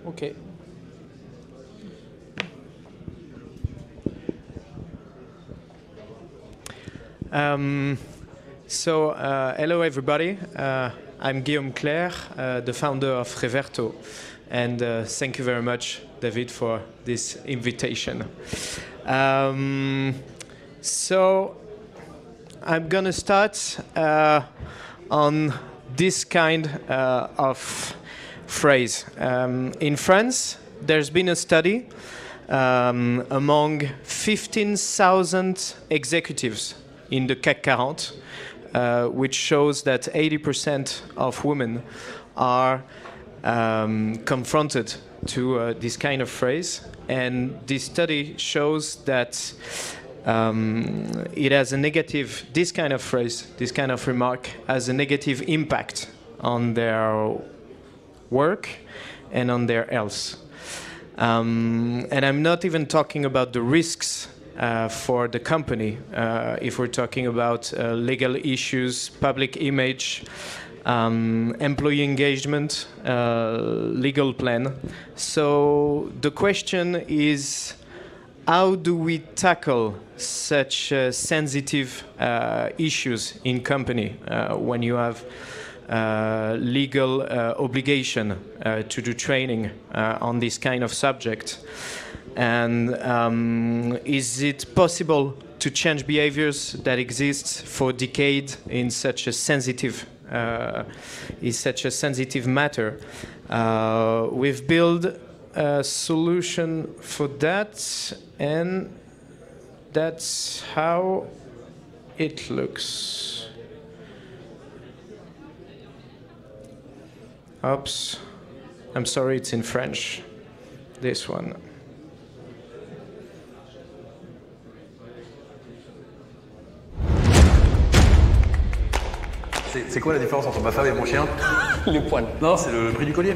Okay. Hello everybody. I'm Guillaume CLERE, the founder of REVERTO, and thank you very much, David, for this invitation. So I'm gonna start on this kind of phrase. In France, there's been a study among 15,000 executives in the CAC 40, which shows that 80% of women are confronted to this kind of phrase. And this study shows that it has a negative, this kind of phrase, this kind of remark, has a negative impact on their work and on their health. And I'm not even talking about the risks for the company, if we're talking about legal issues, public image, employee engagement, legal plan. So the question is, how do we tackle such sensitive issues in company when you have legal obligation to do training on this kind of subject? And is it possible to change behaviors that exist for decades in such a sensitive matter? We've built a solution for that, and that's how it looks. Oops, I'm sorry, it's in French, this one. C'est quoi la différence entre ma femme et mon chien? Les poils. Non, c'est le prix du collier.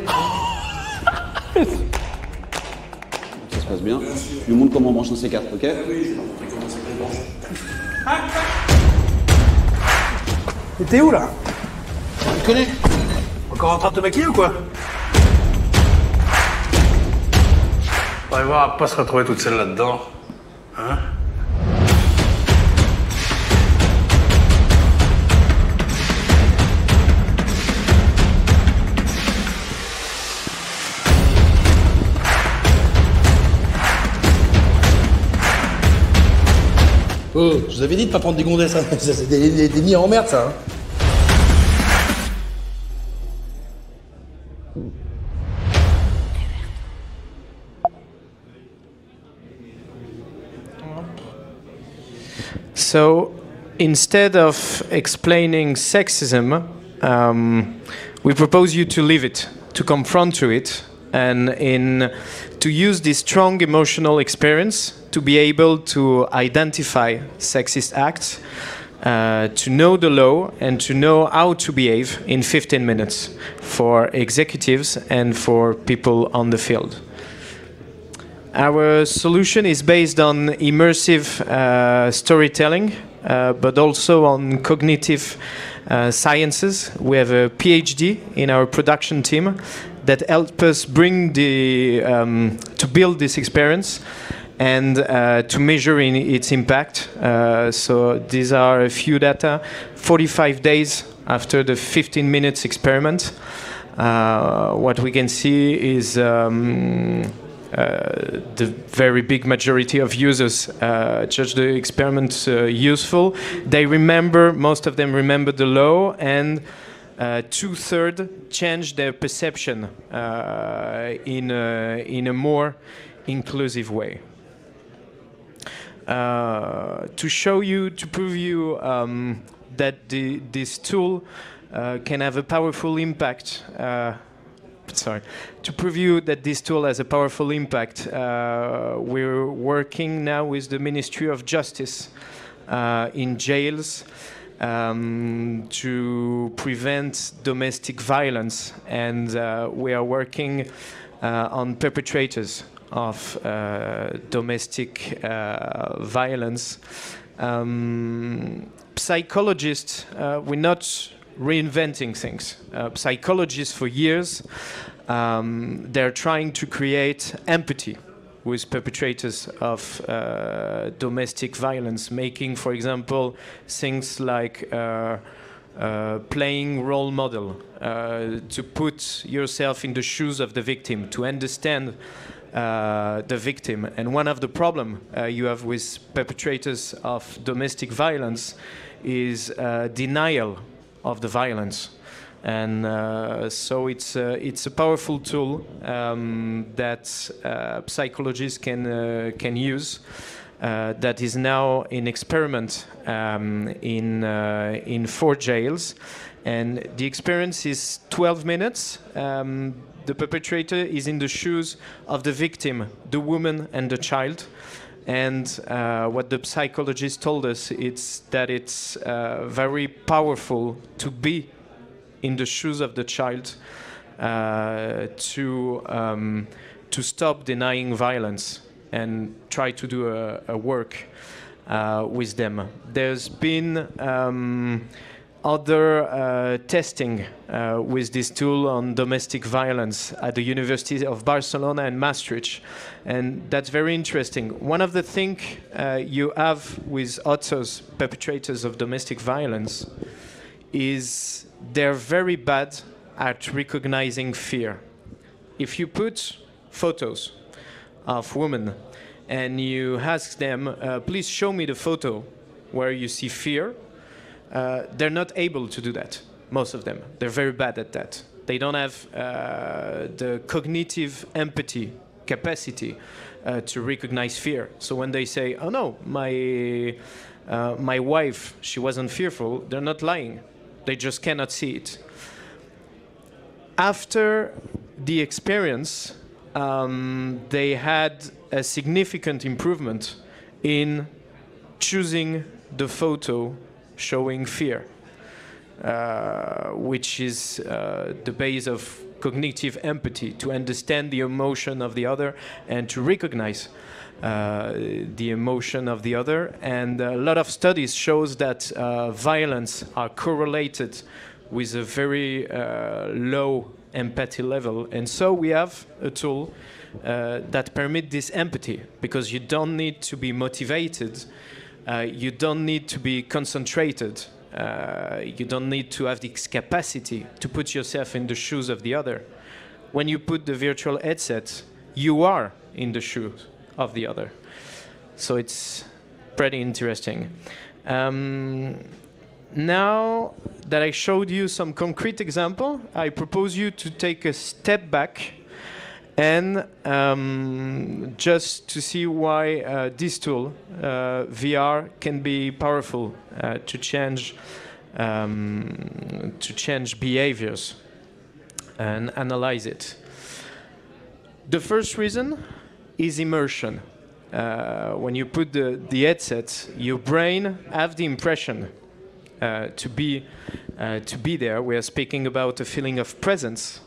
Ça se passe bien. Je lui montre comment on branche un C4, ok? Oui, Mais t'es où là? tu connais? Encore en train de te maquiller ou quoi? On va voir à pas se retrouver toute seule là-dedans. Hein? Oh, je vous avais dit de pas prendre des gondesses, hein. C'est des nids en merde, ça. Hein. So, instead of explaining sexism, we propose you to live it, to confront to it, and to use this strong emotional experience to be able to identify sexist acts, to know the law, and to know how to behave in 15 minutes for executives and for people on the field. Our solution is based on immersive storytelling, but also on cognitive sciences. We have a PhD in our production team that helped us bring to build this experience and to measure its impact. So these are a few data, 45 days after the 15 minutes experiment. What we can see is the very big majority of users judge the experiment useful. They remember, most of them remember the law, and 2/3 change their perception in a more inclusive way. To show you, to prove you that this tool can have a powerful impact. To prove you that this tool has a powerful impact, we're working now with the Ministry of Justice in jails to prevent domestic violence, and we are working on perpetrators of domestic violence. Psychologists, we're not reinventing things. Psychologists for years, they're trying to create empathy with perpetrators of domestic violence, making, for example, things like playing role model, to put yourself in the shoes of the victim, to understand the victim. And one of the problems you have with perpetrators of domestic violence is denial of the violence. And so it's a powerful tool that psychologists can use. That is now in experiment in 4 jails, and the experience is 12 minutes. The perpetrator is in the shoes of the victim, the woman and the child. And what the psychologist told us is that it's very powerful to be in the shoes of the child, to stop denying violence and try to do a work with them. There's been other testing with this tool on domestic violence at the University of Barcelona and Maastricht, and that's very interesting. One of the things you have with authors, perpetrators of domestic violence, is they're very bad at recognizing fear. If you put photos of women and you ask them, please show me the photo where you see fear, they're not able to do that, most of them. They're very bad at that. They don't have the cognitive empathy capacity to recognize fear. So when they say, oh no, my wife, she wasn't fearful, they're not lying. They just cannot see it. After the experience, they had a significant improvement in choosing the photo showing fear, which is the base of cognitive empathy, to understand the emotion of the other and to recognize the emotion of the other. And a lot of studies shows that violence are correlated with a very low empathy level. And so we have a tool that permits this empathy, because you don't need to be motivated, you don't need to be concentrated, you don't need to have this capacity to put yourself in the shoes of the other. When you put the virtual headset, you are in the shoes of the other. So it's pretty interesting. Now that I showed you some concrete example, I propose you to take a step back and just to see why this tool, VR, can be powerful to change behaviors and analyze it. The first reason is immersion. When you put the headset, your brain have the impression to be there. We are speaking about a feeling of presence,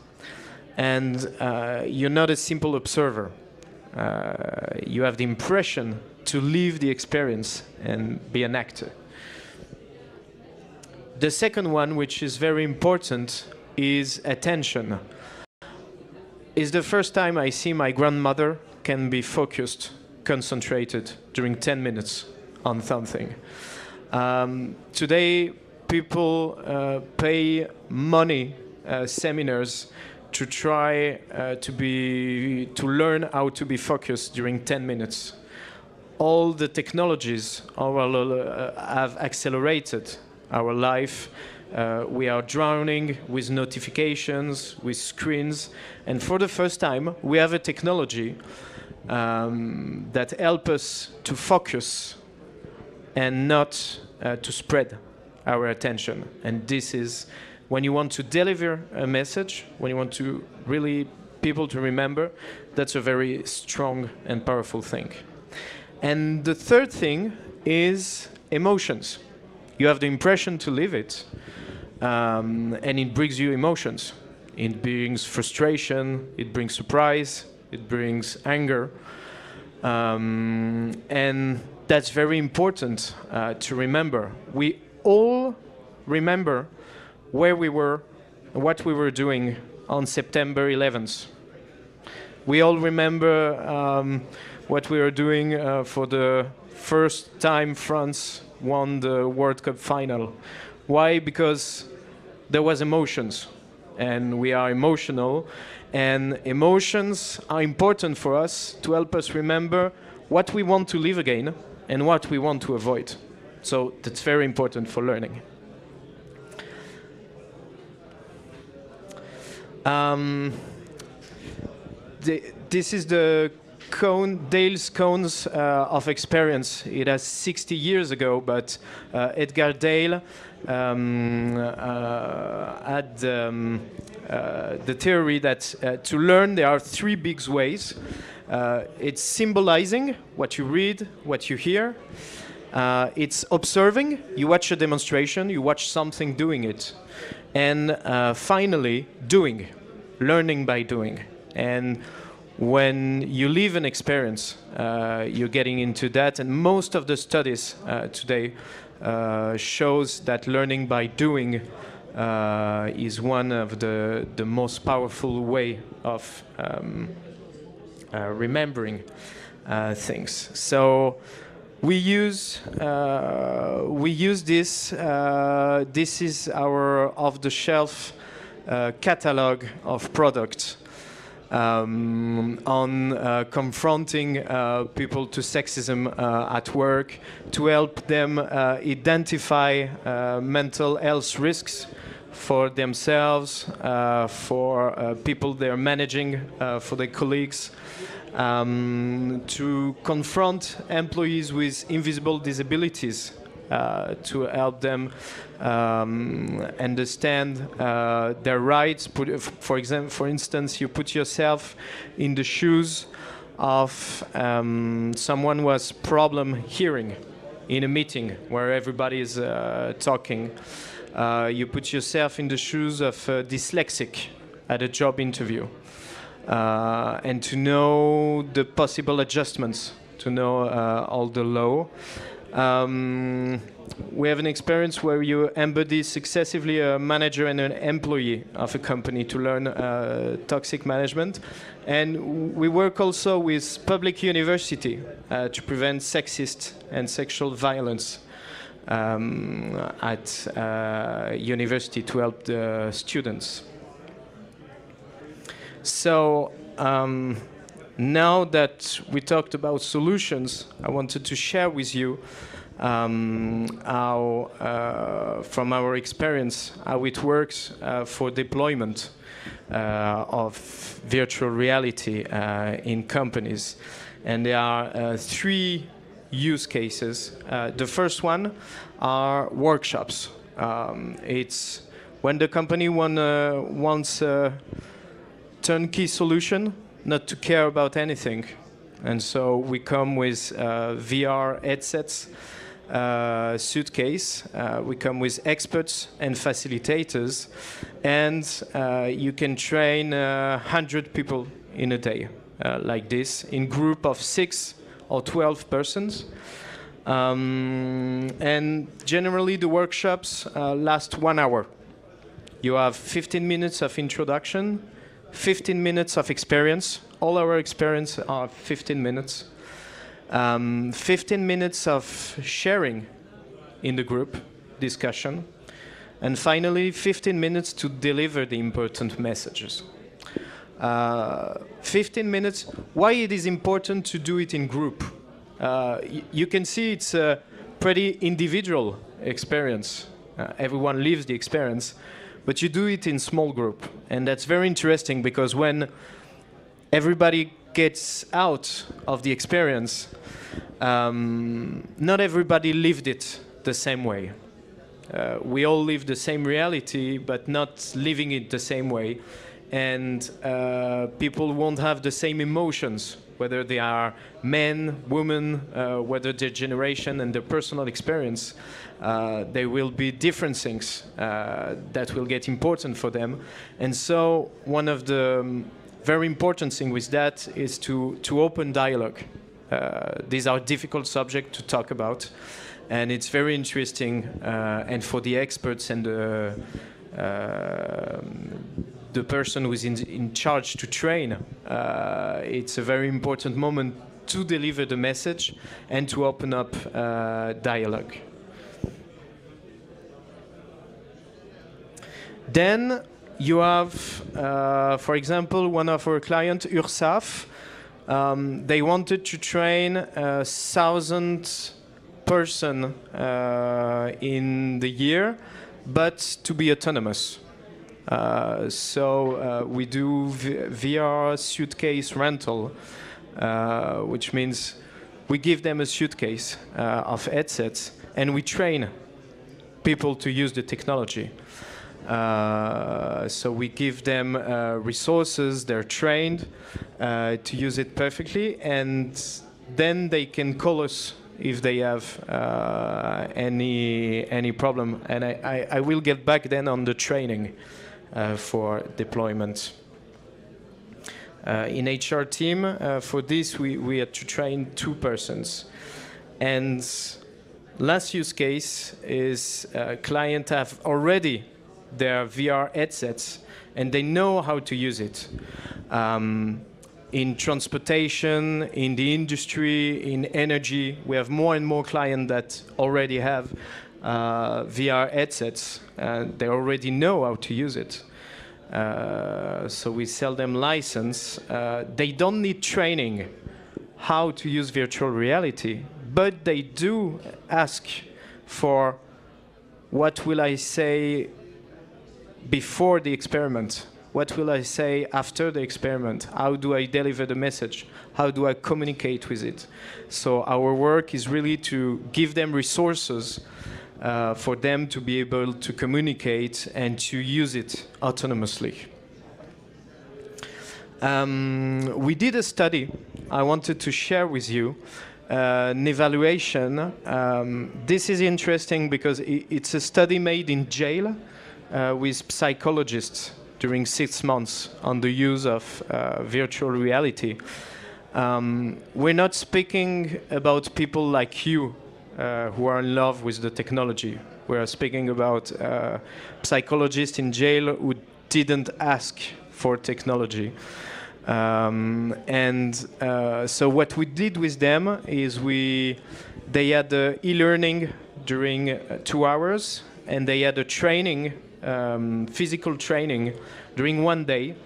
and you're not a simple observer. You have the impression to live the experience and be an actor. The second one, which is very important, is attention. It's the first time I see my grandmother can be focused, concentrated during 10 minutes on something. Today, people pay money seminars to try to learn how to be focused during 10 minutes. All the technologies have accelerated our life. We are drowning with notifications, with screens, and for the first time, we have a technology that helps us to focus and not to spread our attention. And this is when you want to deliver a message, when you want to really people to remember, that's a very strong and powerful thing. And the third thing is emotions. You have the impression to live it, and it brings you emotions. It brings frustration, it brings surprise, it brings anger, and that's very important to remember. We all remember where we were, what we were doing on September 11th. We all remember what we were doing for the first time France won the World Cup final. Why? Because there was emotions, and we are emotional, and emotions are important for us to help us remember what we want to live again and what we want to avoid. So that's very important for learning. This is the Dale's cones of experience. It has 60 years ago, but Edgar Dale had the theory that to learn there are three big ways. It's symbolizing what you read, what you hear. It's observing. You watch a demonstration, you watch something doing it. And finally, doing, learning by doing. And when you live an experience, you're getting into that. And most of the studies today shows that learning by doing is one of the most powerful way of remembering things. So we use this. This is our off-the-shelf catalog of products on confronting people to sexism at work, to help them identify mental health risks for themselves, for people they're managing, for their colleagues, to confront employees with invisible disabilities, to help them understand their rights. For instance, you put yourself in the shoes of someone who has problem hearing in a meeting where everybody is talking. You put yourself in the shoes of a dyslexic at a job interview, and to know the possible adjustments, to know all the law. We have an experience where you embody successively a manager and an employee of a company to learn toxic management. And we work also with public university to prevent sexist and sexual violence at university to help the students. So now that we talked about solutions, I wanted to share with you how, from our experience, how it works for deployment of virtual reality in companies. And there are three use cases. The first one are workshops. It's when the company wants a turnkey solution, not to care about anything. And so we come with VR headsets, suitcase. We come with experts and facilitators. And you can train 100 people in a day, like this, in group of 6 or 12 persons. And generally the workshops last 1 hour. You have 15 minutes of introduction, 15 minutes of experience. All our experience are 15 minutes. 15 minutes of sharing in the group, discussion. And finally, 15 minutes to deliver the important messages. 15 minutes, why it is important to do it in group. You can see it's a pretty individual experience. Everyone lives the experience. But you do it in small group. And that's very interesting because when everybody gets out of the experience, not everybody lived it the same way. We all live the same reality, but not living it the same way. And people won't have the same emotions, whether they are men, women, whether their generation and their personal experience. There will be different things that will get important for them. And so one of the very important things with that is to open dialogue. These are difficult subjects to talk about. And it's very interesting, and for the experts and the person who is in charge to train. It's a very important moment to deliver the message and to open up dialogue. Then you have, for example, one of our clients, URSAF. They wanted to train 1,000 person in the year, but to be autonomous. So we do VR suitcase rental, which means we give them a suitcase of headsets and we train people to use the technology. So we give them resources, they're trained to use it perfectly, and then they can call us if they have any problem. And I will get back then on the training for deployment. In HR team, for this we had to train 2 persons. And last use case is clients have already their VR headsets and they know how to use it. In transportation, in the industry, in energy, we have more and more clients that already have VR headsets. They already know how to use it. So we sell them license. They don't need training how to use virtual reality, but they do ask for what will I say before the experiment? What will I say after the experiment? How do I deliver the message? How do I communicate with it? So our work is really to give them resources for them to be able to communicate and to use it autonomously. We did a study I wanted to share with you, an evaluation. This is interesting because it's a study made in jail with psychologists during 6 months on the use of virtual reality. We're not speaking about people like you who are in love with the technology. We're speaking about psychologists in jail who didn't ask for technology. So what we did with them is they had the e-learning during 2 hours, and they had a training, physical training during 1 day,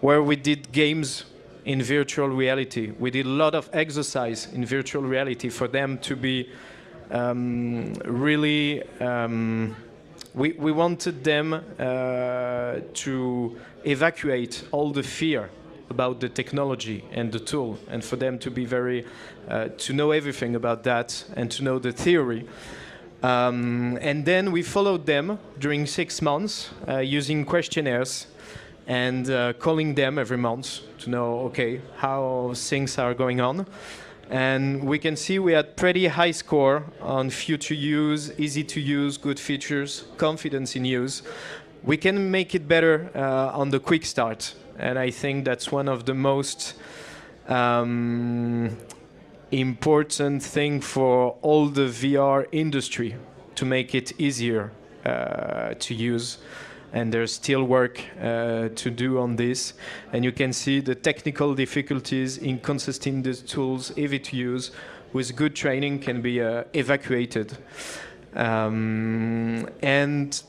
where we did games in virtual reality. We did a lot of exercise in virtual reality for them to be really. We wanted them to evacuate all the fear about the technology and the tool, and for them to be very, to know everything about that and to know the theory. And then we followed them during 6 months using questionnaires and calling them every month to know, okay, how things are going on. And we can see we had pretty high score on future use, easy to use, good features, confidence in use. We can make it better on the quick start. And I think that's one of the most important thing for all the VR industry, to make it easier to use. And there's still work to do on this. And you can see the technical difficulties, inconsistency in the tools, easy to use, with good training can be evacuated. And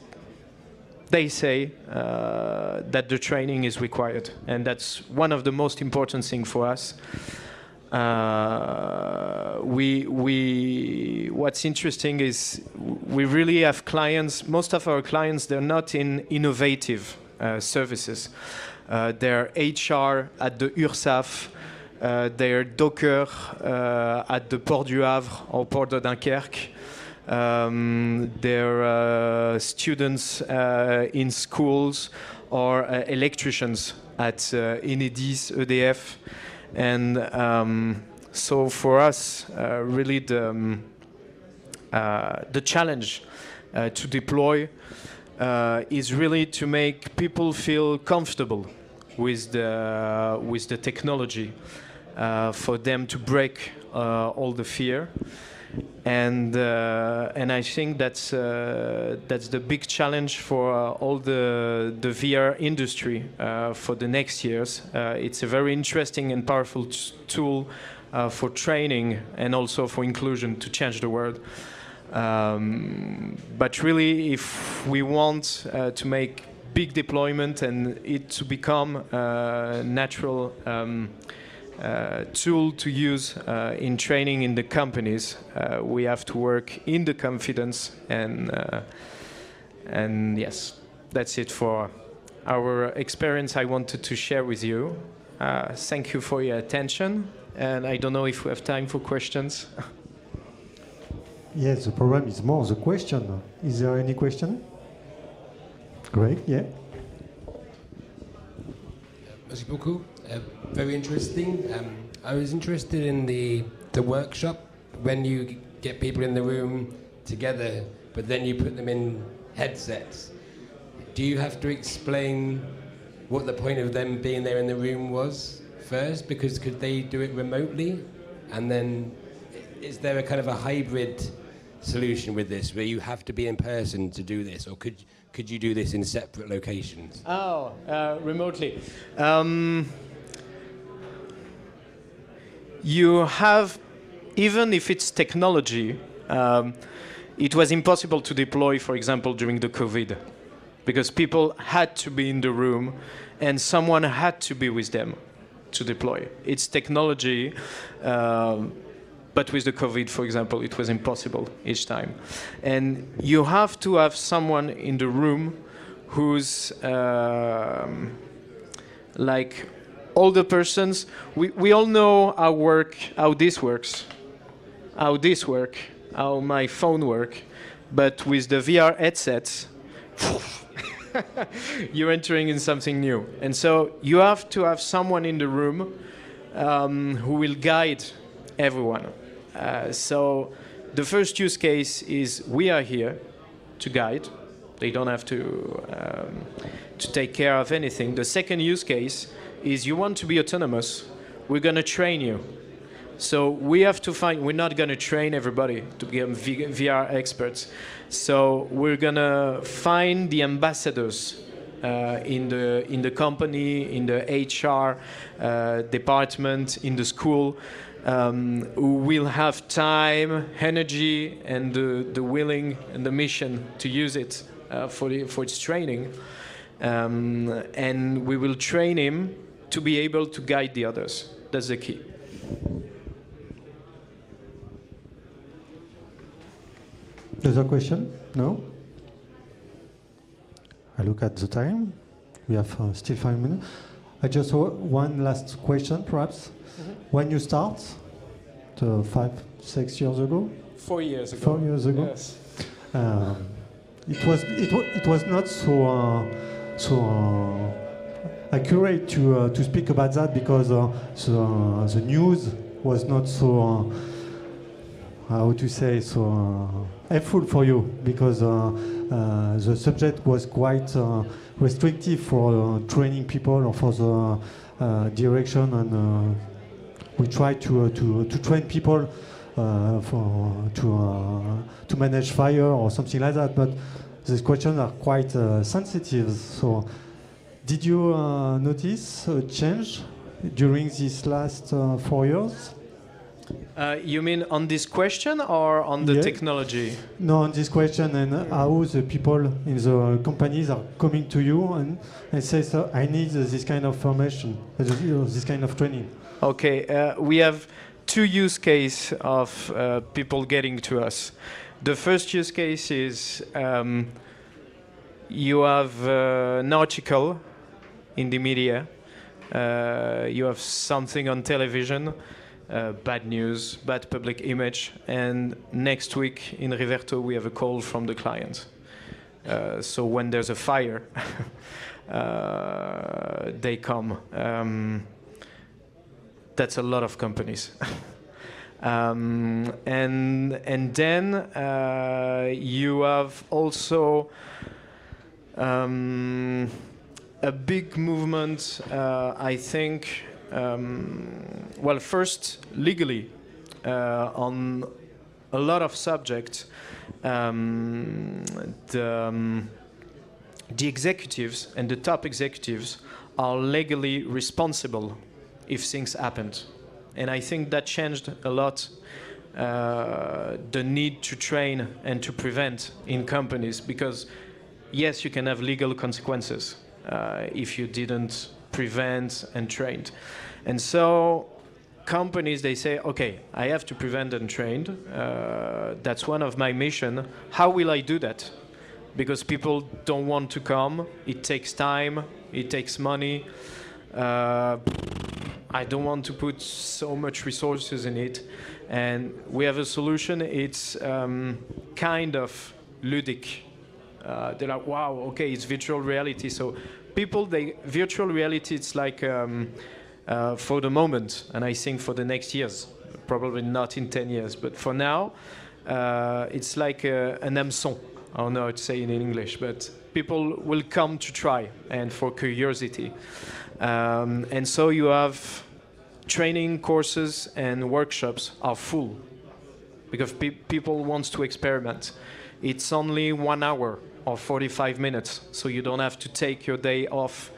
they say that the training is required. And that's one of the most important things for us. What's interesting is we really have clients, most of our clients, they're not in innovative services. They're HR at the URSAF, they're Docker at the Port du Havre or Port de Dunkerque. They're students in schools or electricians at Enedis, EDF. And so for us, really the challenge to deploy is really to make people feel comfortable with the technology, for them to break all the fear. And I think that's the big challenge for all the VR industry for the next years. It's a very interesting and powerful tool for training and also for inclusion to change the world. But really, if we want to make big deployment and it to become a natural tool to use in training in the companies, we have to work in the confidence, and yes, that's it for our experience I wanted to share with you. Thank you for your attention, and I don't know if we have time for questions. Yes, the problem is more the question. Is there any question? Great, yeah. Merci beaucoup. Very interesting. I was interested in the workshop, when you get people in the room together, but then you put them in headsets. Do you have to explain what the point of them being there in the room was first? Because could they do it remotely? And then is there a kind of a hybrid solution with this, where you have to be in person to do this, or could you do this in separate locations? Oh, remotely. You have, even if it's technology, it was impossible to deploy, for example, during the COVID, because people had to be in the room and someone had to be with them to deploy. It's technology, but with the COVID, for example, it was impossible each time. And you have to have someone in the room who's like all the persons. We all know how this works, how my phone works, but with the VR headsets, you're entering in something new. And so you have to have someone in the room who will guide everyone. So the first use case is we are here to guide. They don't have to take care of anything. The second use case is you want to be autonomous. We're going to train you. So we have to find, we're not going to train everybody to become VR experts. So we're going to find the ambassadors in the company, in the HR department, in the school, who will have time, energy, and the willing and the mission to use it for its training. And we will train him to be able to guide the others. That's the key. Other question? No? I look at the time. We have still 5 minutes. I just one last question, perhaps. Mm-hmm. When you start, 5, 6 years ago? 4 years ago. 4 years ago. Yes. It was not so accurate to speak about that, because the news was not so how to say, so helpful for you, because the subject was quite restrictive for training people or for the direction, and we try to train people to manage fire or something like that, but these questions are quite sensitive. So did you notice a change during these last 4 years? You mean on this question or on the technology? No, on this question, and how the people in the companies are coming to you and say, so I need this kind of formation, this kind of training. Okay, we have 2 use cases of people getting to us. The first use case is you have an article in the media, you have something on television, bad news, bad public image, and next week in REVERTO we have a call from the client. So when there's a fire, they come. That's a lot of companies. And then you have also a big movement, I think, well, first legally, on a lot of subjects, the executives and the top executives are legally responsible if things happened. And I think that changed a lot the need to train and to prevent in companies, because yes, you can have legal consequences if you didn't prevent and trained. And so companies, they say, okay, I have to prevent and train. That's one of my mission. How will I do that? Because people don't want to come. It takes time. It takes money. I don't want to put so much resources in it. And we have a solution. It's kind of ludic. They're like, wow, okay, it's virtual reality. So people, virtual reality, it's like for the moment, and I think for the next years, probably not in 10 years, but for now, it's like an hameçon. I don't know how to say it in English, but people will come to try and for curiosity. And so you have training courses and workshops are full because people want to experiment. It's only 1 hour or 45 minutes, so you don't have to take your day off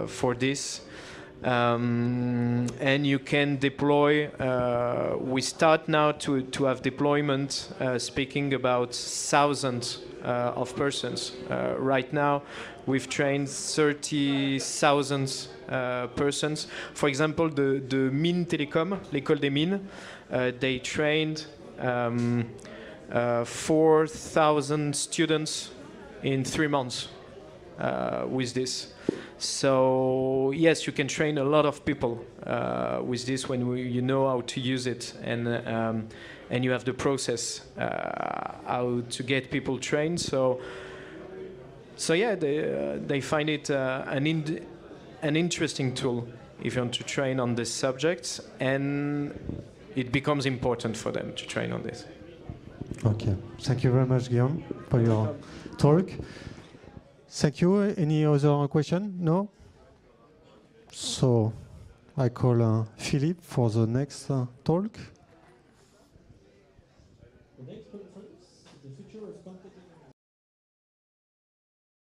for this. And you can deploy, we start now to have deployment speaking about thousands of persons. Right now we've trained 30,000 persons. For example, the Mines Télécom, l'école des mines, they trained 4,000 students in 3 months with this. So yes, you can train a lot of people with this when you know how to use it, and you have the process how to get people trained. So yeah, they find it an interesting tool if you want to train on this subject, and it becomes important for them to train on this. Okay, thank you very much, Guillaume, for your talk. Thank you. Any other question? No? So I call Philippe for the next talk. The next conference, the future of computing.